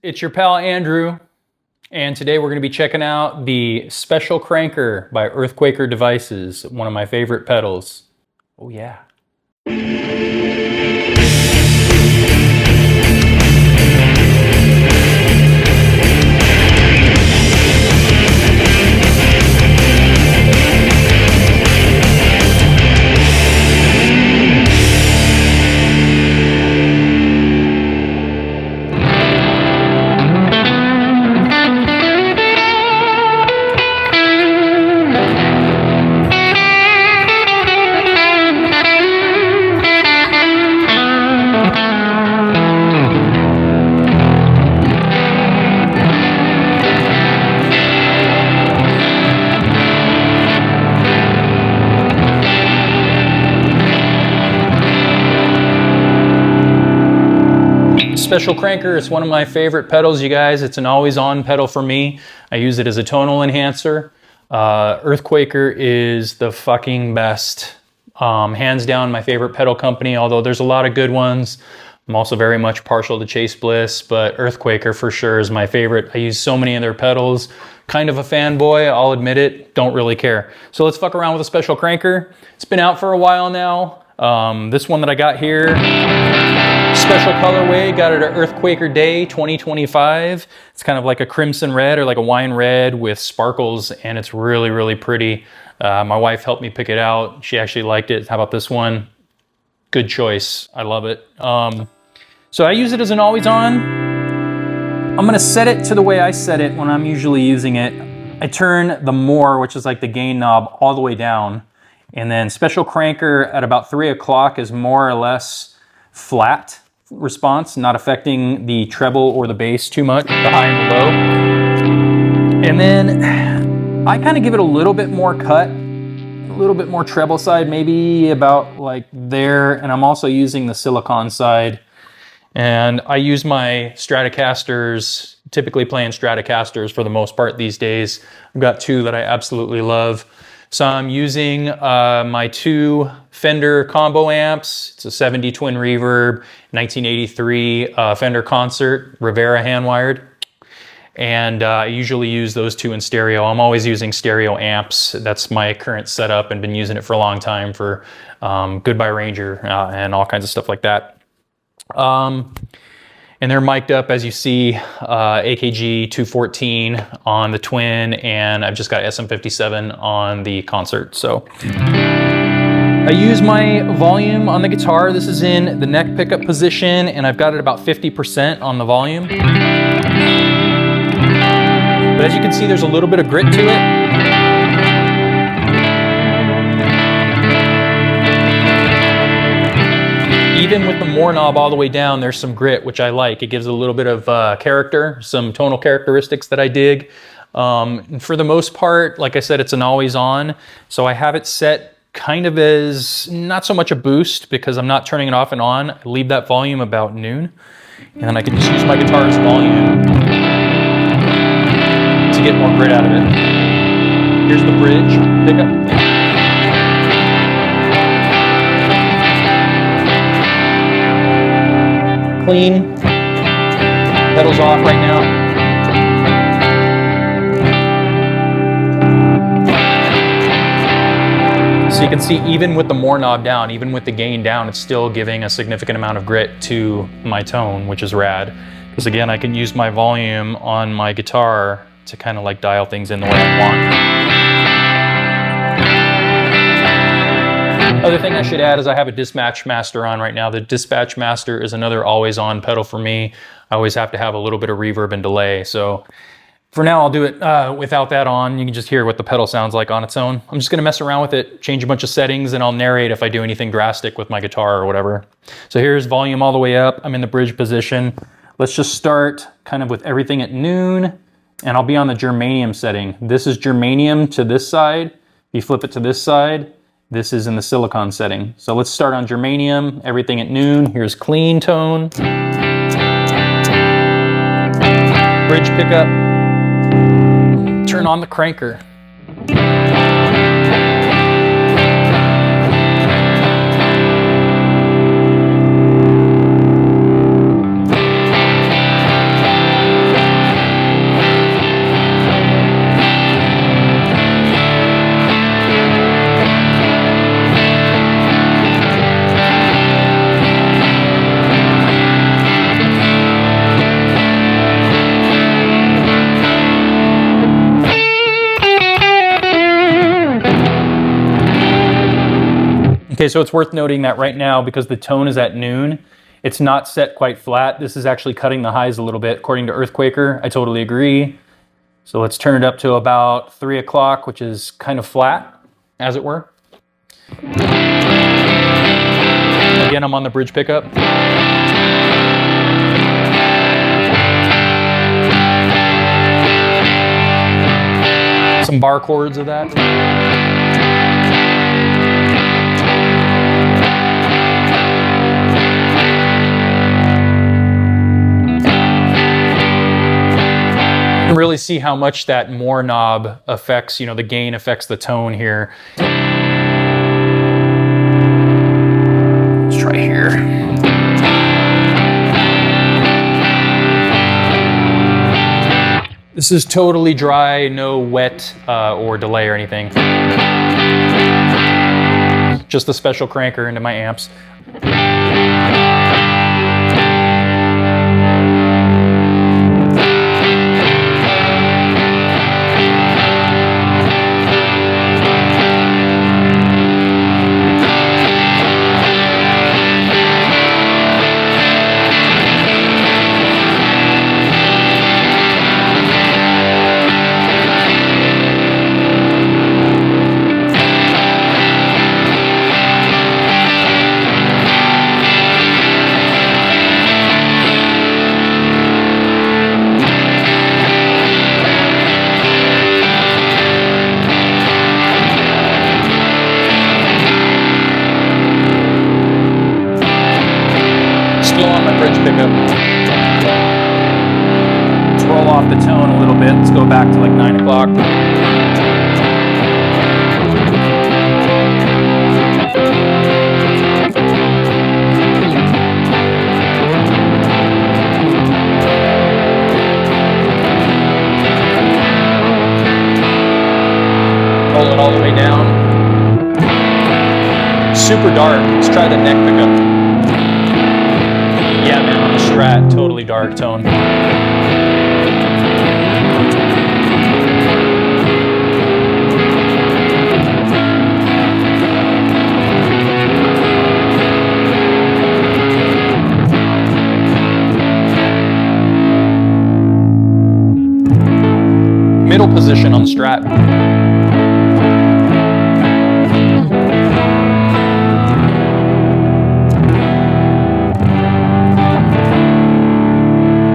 It's your pal Andrew, and today we're going to be checking out the Special Cranker by Earthquaker Devices, one of my favorite pedals. Oh yeah. Special Cranker is one of my favorite pedals, you guys. It's an always-on pedal for me. I use it as a tonal enhancer. Earthquaker is the fucking best. Hands down my favorite pedal company, although there's a lot of good ones. I'm also very much partial to Chase Bliss, but Earthquaker for sure is my favorite. I use so many of their pedals. Kind of a fanboy, I'll admit it. Don't really care. So let's fuck around with a Special Cranker. It's been out for a while now. This one that I got here, special colorway, got it at Earthquaker Day 2025. It's kind of like a crimson red or like a wine red with sparkles, and it's really, really pretty. My wife helped me pick it out. She actually liked it. How about this one? Good choice. I love it. So I use it as an always-on. I'm gonna set it to the way I set it when I'm usually using it. I turn the more, which is like the gain knob, all the way down. And then Special Cranker at about 3 o'clock is more or less flat response, not affecting the treble or the bass too much, the high and the low. And then I kind of give it a little bit more cut, a little bit more treble side, maybe about like there. And I'm also using the silicon side. And I use my Stratocasters, typically playing Stratocasters for the most part these days. I've got two that I absolutely love. So I'm using my two Fender combo amps. It's a 70 twin reverb, 1983 Fender Concert, Rivera hand-wired. And I usually use those two in stereo. I'm always using stereo amps. That's my current setup and been using it for a long time for Goodbye Ranger and all kinds of stuff like that. And they're mic'd up, as you see, AKG 214 on the twin, and I've just got SM57 on the Concert. So I use my volume on the guitar. This is in the neck pickup position, and I've got it about 50% on the volume. But as you can see, there's a little bit of grit to it. Even with the more knob all the way down, there's some grit, which I like. It gives a little bit of character, some tonal characteristics that I dig. And for the most part, like I said, it's an always on. So I have it set kind of as not so much a boost because I'm not turning it off and on. I leave that volume about noon. And then I can just use my guitar's volume to get more grit out of it. Here's the bridge pickup. Clean, pedals off right now. So you can see even with the more knob down, even with the gain down, it's still giving a significant amount of grit to my tone, which is rad. Because again, I can use my volume on my guitar to kind of like dial things in the way I want. Other thing I should add is I have a Dispatch Master on right now. The Dispatch Master is another always-on pedal for me. I always have to have a little bit of reverb and delay. So for now, I'll do it without that on. You can just hear what the pedal sounds like on its own. I'm just gonna mess around with it, change a bunch of settings, and I'll narrate if I do anything drastic with my guitar or whatever. So here's volume all the way up. I'm in the bridge position. Let's just start kind of with everything at noon, and I'll be on the germanium setting. This is germanium to this side. If you flip it to this side, this is in the silicon setting. So let's start on germanium, everything at noon. Here's clean tone. Bridge pickup. Turn on the cranker. Okay, so it's worth noting that right now, because the tone is at noon, it's not set quite flat. This is actually cutting the highs a little bit, according to Earthquaker. I totally agree. So let's turn it up to about 3 o'clock, which is kind of flat, as it were. Again, I'm on the bridge pickup. Some bar chords of that. You can really see how much that more knob affects, you know, the gain affects the tone here. Let's try here. This is totally dry, no wet or delay or anything. Just the special cranker into my amps. On my bridge pickup. Let's roll off the tone a little bit. Let's go back to like 9 o'clock. Roll it all the way down. Super dark. Let's try the neck pickup. Yeah, man, on the Strat, totally dark tone. Middle position on the Strat.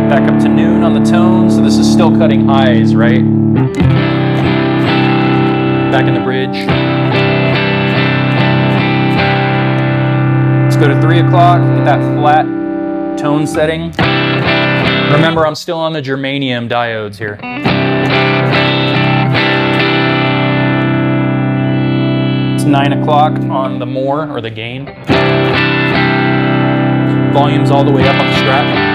Back up to noon on the tone, so this is still cutting highs, right? Back in the bridge. Let's go to 3 o'clock, get that flat tone setting. Remember, I'm still on the germanium diodes here. It's 9 o'clock on the more, or the gain. Volume's all the way up on the Strat.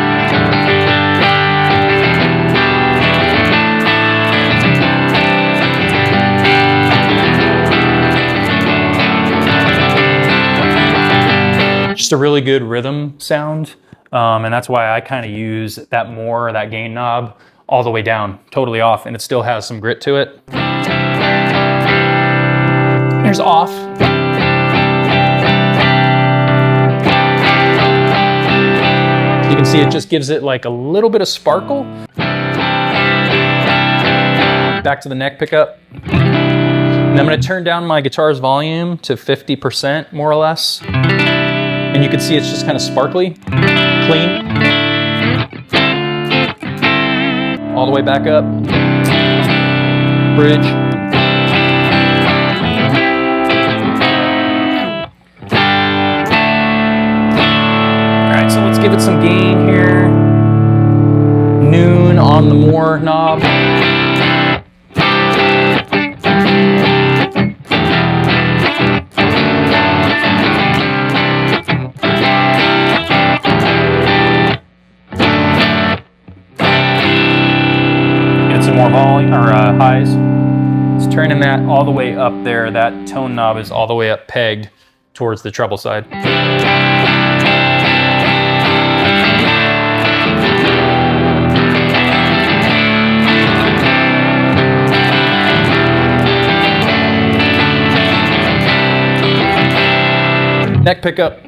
Just a really good rhythm sound, and that's why I kind of use that more, or that gain knob, all the way down, totally off, and it still has some grit to it. Here's off. You can see it just gives it like a little bit of sparkle. Back to the neck pickup. And I'm going to turn down my guitar's volume to 50% more or less. And you can see it's just kind of sparkly, clean. All the way back up. Bridge. All right, so let's give it some gain here. Noon on the more knob. More volume or highs. It's turning that all the way up there. That tone knob is all the way up pegged towards the treble side. Neck pickup.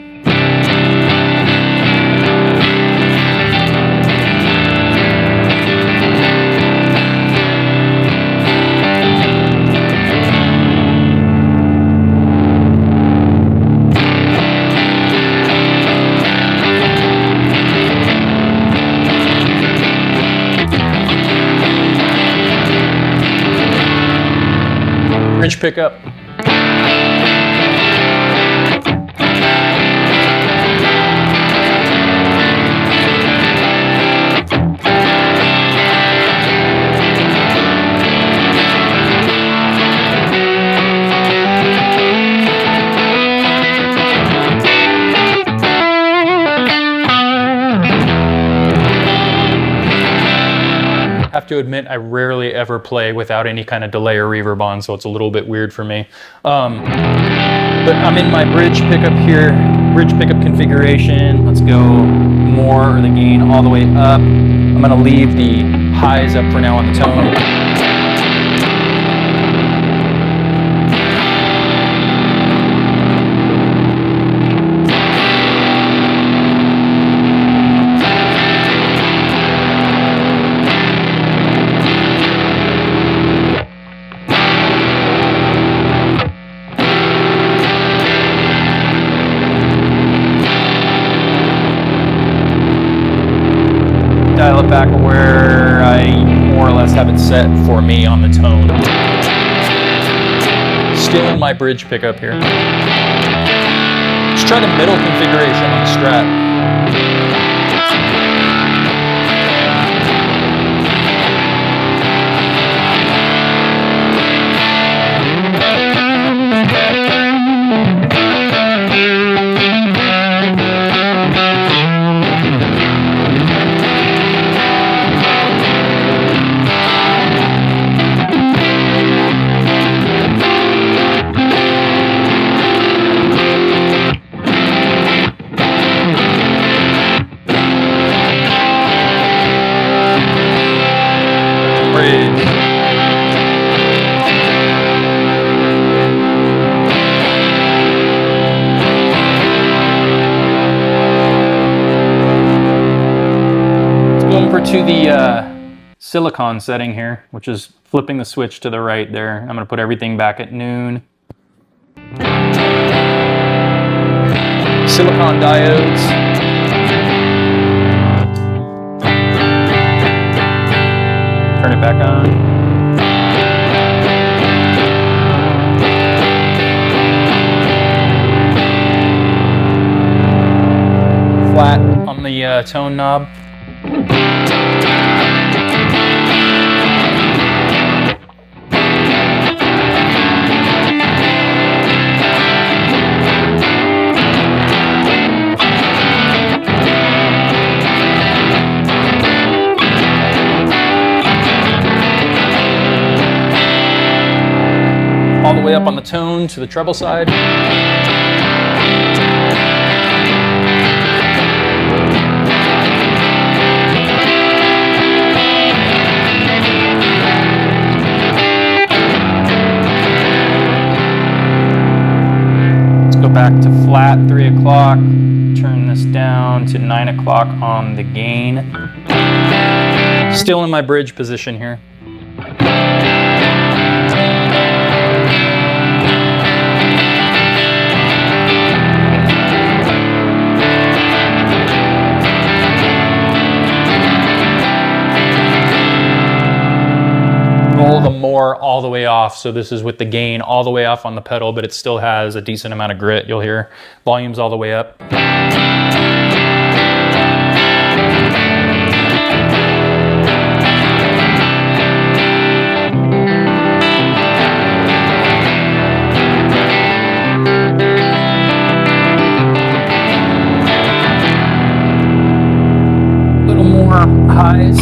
Bridge pickup. Have to admit, I rarely ever play without any kind of delay or reverb on, so it's a little bit weird for me. But I'm in my bridge pickup here, bridge pickup configuration. Let's go more, or the gain all the way up. I'm gonna leave the highs up for now on the tone. Dial it back where I more or less have it set for me on the tone. Still in my bridge pickup here. Let's try the middle configuration on the Strat. To the silicon setting here, which is flipping the switch to the right there. I'm going to put everything back at noon. Silicon diodes. Turn it back on. Flat on the tone knob. All the way up on the tone to the treble side. Let's go back to flat, 3 o'clock. Turn this down to 9 o'clock on the gain. Still in my bridge position here. The more all the way off, so this is with the gain all the way off on the pedal, but it still has a decent amount of grit. You'll hear volumes all the way up. A little more highs.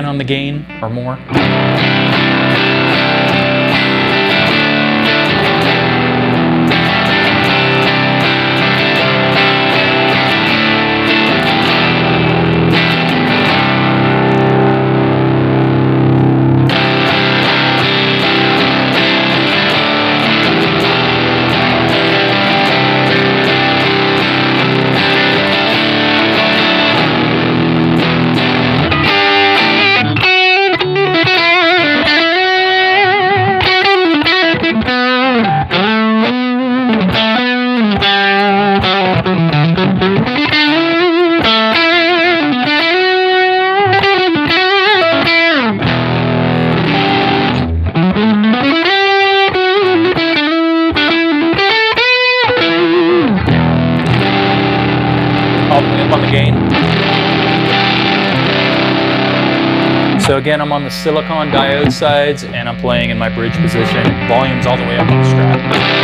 10 on the gain or more. On the gain. So again, I'm on the silicon diode sides and I'm playing in my bridge position. Volume's all the way up on the Strat.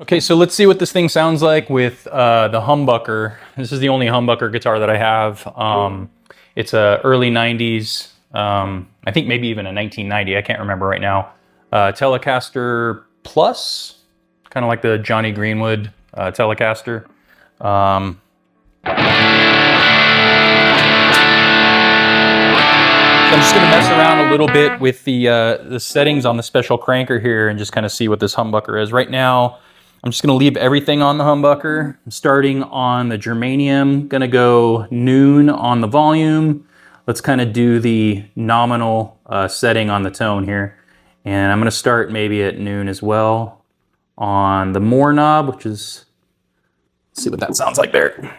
Okay, so let's see what this thing sounds like with the Humbucker. This is the only Humbucker guitar that I have. It's a early 90s, I think maybe even a 1990, I can't remember right now. Telecaster Plus, kind of like the Johnny Greenwood Telecaster. So I'm just gonna mess around a little bit with the settings on the special cranker here and just kind of see what this Humbucker is. Right now, I'm just gonna leave everything on the Humbucker. I'm starting on the germanium, gonna go noon on the volume. Let's kind of do the nominal setting on the tone here. And I'm gonna start maybe at noon as well on the more knob, which is, let's see what that sounds like there.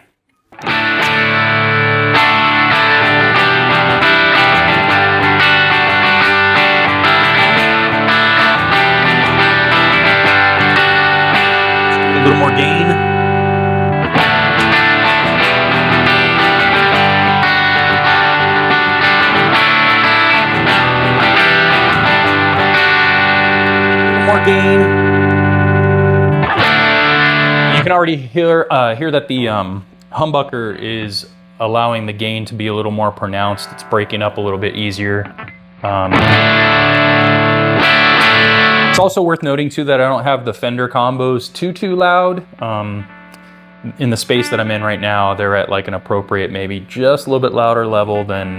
A little more gain. A little more gain. You can already hear that the Humbucker is allowing the gain to be a little more pronounced. It's breaking up a little bit easier. It's also worth noting too that I don't have the Fender combos too loud. In the space that I'm in right now, they're at like an appropriate, maybe just a little bit louder level than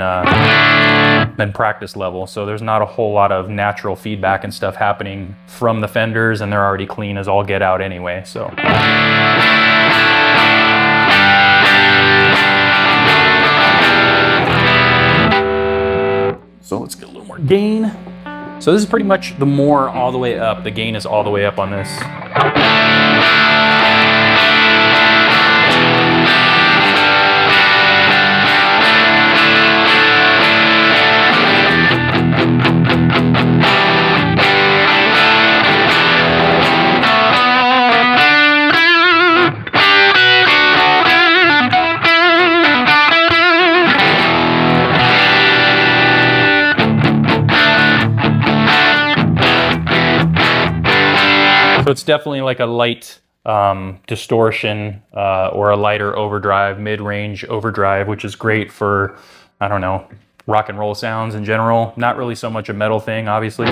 practice level. So there's not a whole lot of natural feedback and stuff happening from the Fenders, and they're already clean as all get out anyway. So let's get a little more gain. So this is pretty much the more all the way up. The gain is all the way up on this. So it's definitely like a light distortion or a lighter overdrive, mid-range overdrive, which is great for, I don't know, rock and roll sounds in general. Not really so much a metal thing, obviously.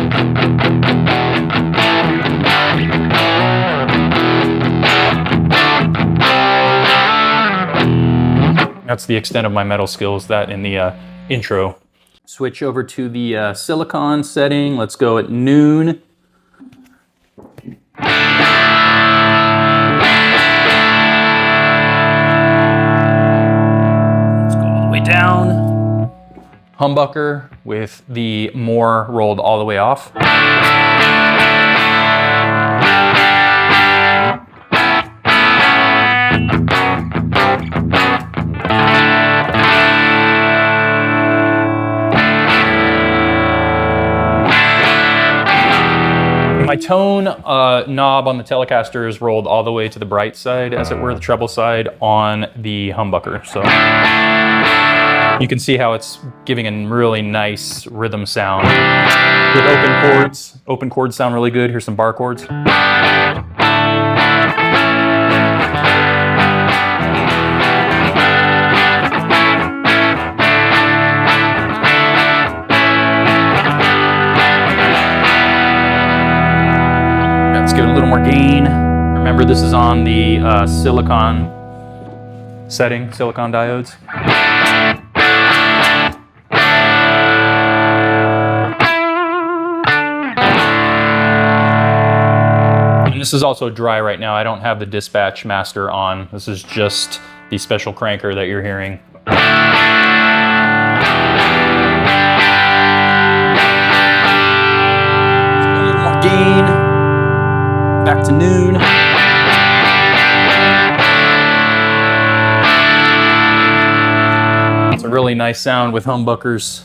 That's the extent of my metal skills, that in the intro. Switch over to the silicon setting. Let's go at noon. Let's go all the way down. Humbucker with the more rolled all the way off. My tone knob on the Telecaster is rolled all the way to the bright side, as it were, the treble side on the humbucker. So you can see how it's giving a really nice rhythm sound. With open chords sound really good. Here's some bar chords. Give it a little more gain. Remember, this is on the silicon setting, silicon diodes. And this is also dry right now. I don't have the dispatch master on. This is just the special cranker that you're hearing. A little more gain. Back to noon. It's a really nice sound with humbuckers.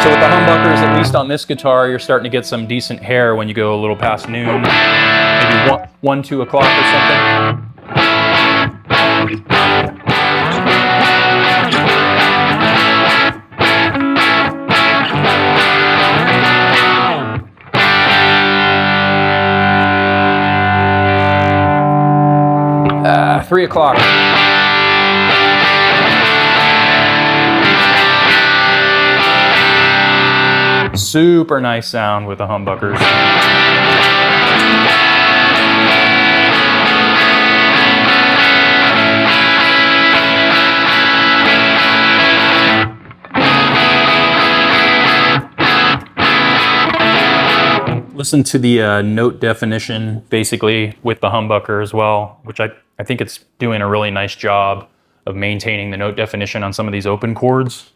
So with the humbuckers, at least on this guitar, you're starting to get some decent hair when you go a little past noon. Maybe 1, 2 o'clock or something. 3 o'clock. Super nice sound with the humbuckers. Listen to the note definition basically with the humbucker as well, which I think it's doing a really nice job of maintaining the note definition on some of these open chords.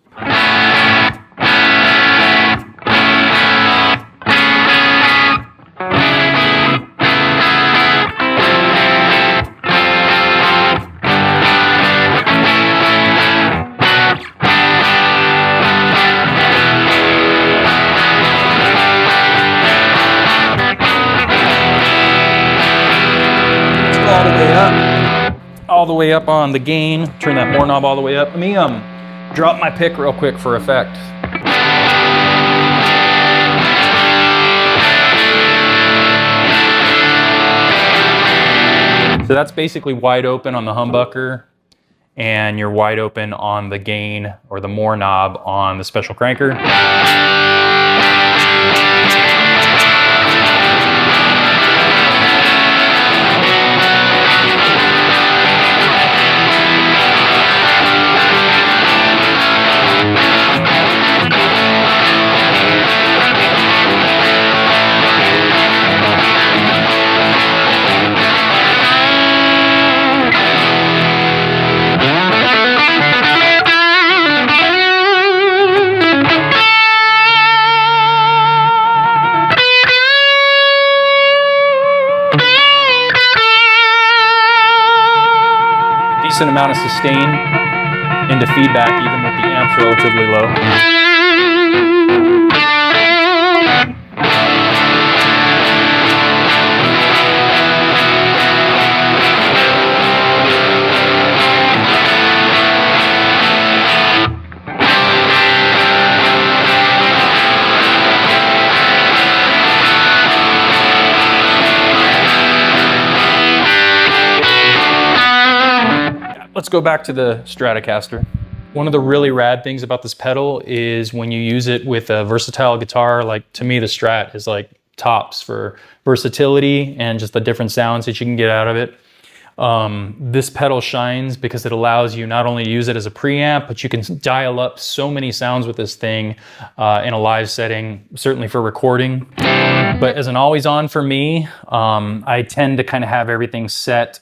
All the way up on the gain. Turn that more knob all the way up. Let me drop my pick real quick for effect. So that's basically wide open on the humbucker, and you're wide open on the gain or the more knob on the special cranker. Decent amount of sustain into feedback, even with the amps relatively low. Let's go back to the Stratocaster. One of the really rad things about this pedal is when you use it with a versatile guitar, like to me the Strat is like tops for versatility and just the different sounds that you can get out of it. This pedal shines because it allows you not only to use it as a preamp, but you can dial up so many sounds with this thing in a live setting, certainly for recording. But as an always on for me, I tend to kind of have everything set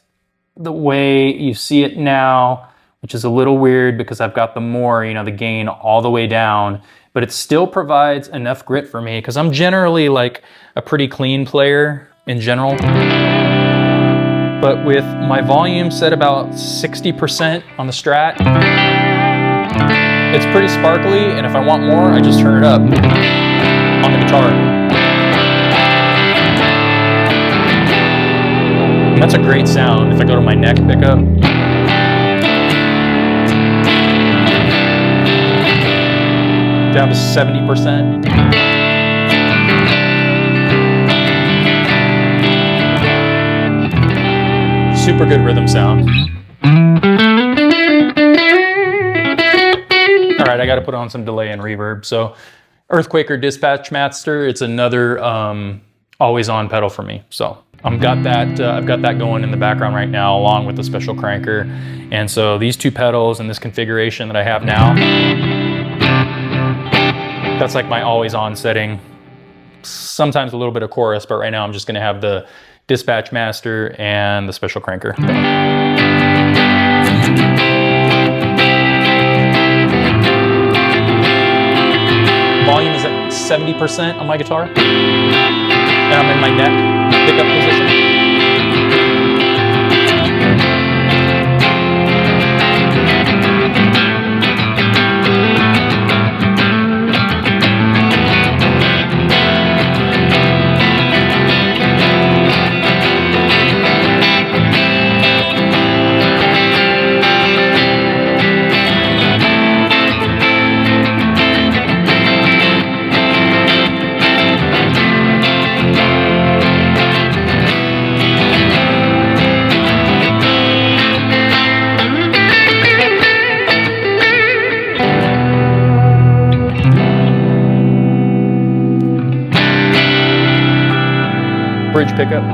the way you see it now, which is a little weird because I've got the more, you know, the gain all the way down, but it still provides enough grit for me because I'm generally like a pretty clean player in general. But with my volume set about 60% on the Strat, it's pretty sparkly, and if I want more, I just turn it up on the guitar. And that's a great sound if I go to my neck pickup. Down to 70%. Super good rhythm sound. All right, I got to put on some delay and reverb. So Earthquaker Dispatch Master, it's another always on pedal for me. So I've got that going in the background right now along with the special cranker. And so these two pedals and this configuration that I have now, that's like my always on setting. Sometimes a little bit of chorus, but right now I'm just going to have the Dispatch Master and the special cranker. Volume is at 70% on my guitar, and I'm in my neck pickup position. Bridge pickup.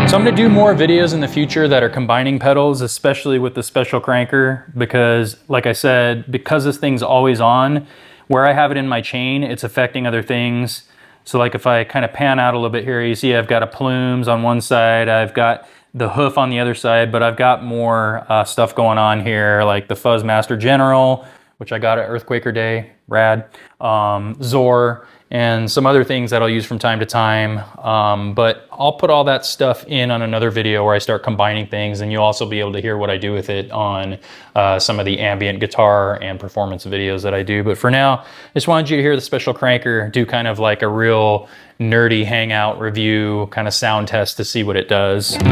So I'm going to do more videos in the future that are combining pedals, especially with the special cranker, because like I said, because this thing's always on, where I have it in my chain, it's affecting other things. So like if I kind of pan out a little bit here, you see I've got a plumes on one side, I've got the hoof on the other side, but I've got more stuff going on here, like the Fuzz Master General, which I got at Earthquaker Day, rad, Zor, and some other things that I'll use from time to time. But I'll put all that stuff in on another video where I start combining things, and you'll also be able to hear what I do with it on some of the ambient guitar and performance videos that I do. But for now, I just wanted you to hear the special cranker do kind of like a real nerdy hangout review, kind of sound test to see what it does. But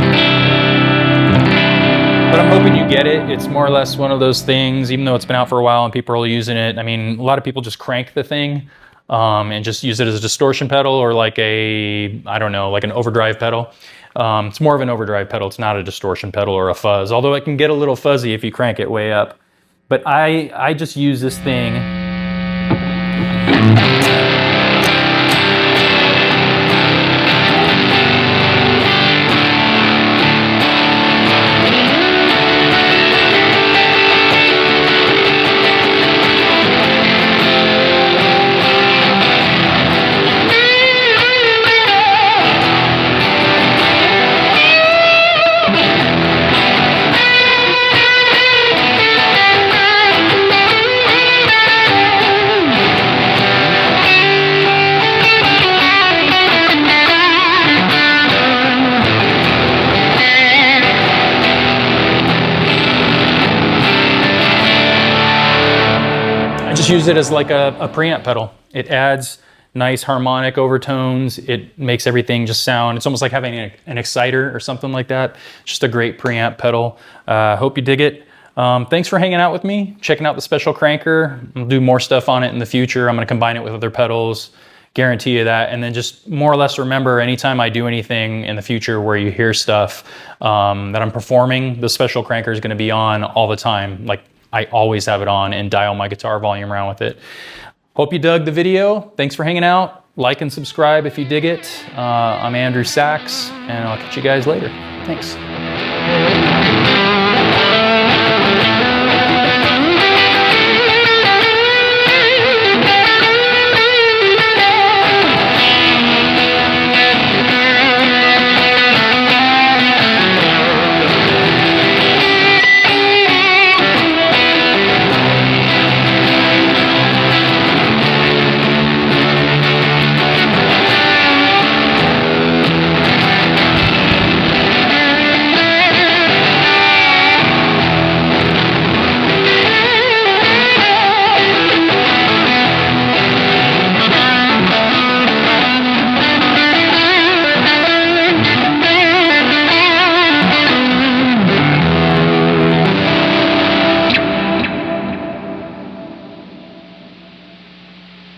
I'm hoping you get it. It's more or less one of those things, even though it's been out for a while and people are using it. I mean, a lot of people just crank the thing and just use it as a distortion pedal or like a, I don't know, like an overdrive pedal. It's more of an overdrive pedal. It's not a distortion pedal or a fuzz, although it can get a little fuzzy if you crank it way up. But I just use this thing. Just use it as like a preamp pedal. It adds nice harmonic overtones. It makes everything just sound, it's almost like having an exciter or something like that. Just a great preamp pedal. Hope you dig it. Thanks for hanging out with me, checking out the special cranker. I'll do more stuff on it in the future. I'm gonna combine it with other pedals, guarantee you that. And then just more or less remember, anytime I do anything in the future where you hear stuff that I'm performing, the special cranker is going to be on all the time. Like, I always have it on and dial my guitar volume around with it. Hope you dug the video. Thanks for hanging out. Like and subscribe if you dig it. I'm Andrew Sachs, and I'll catch you guys later. Thanks.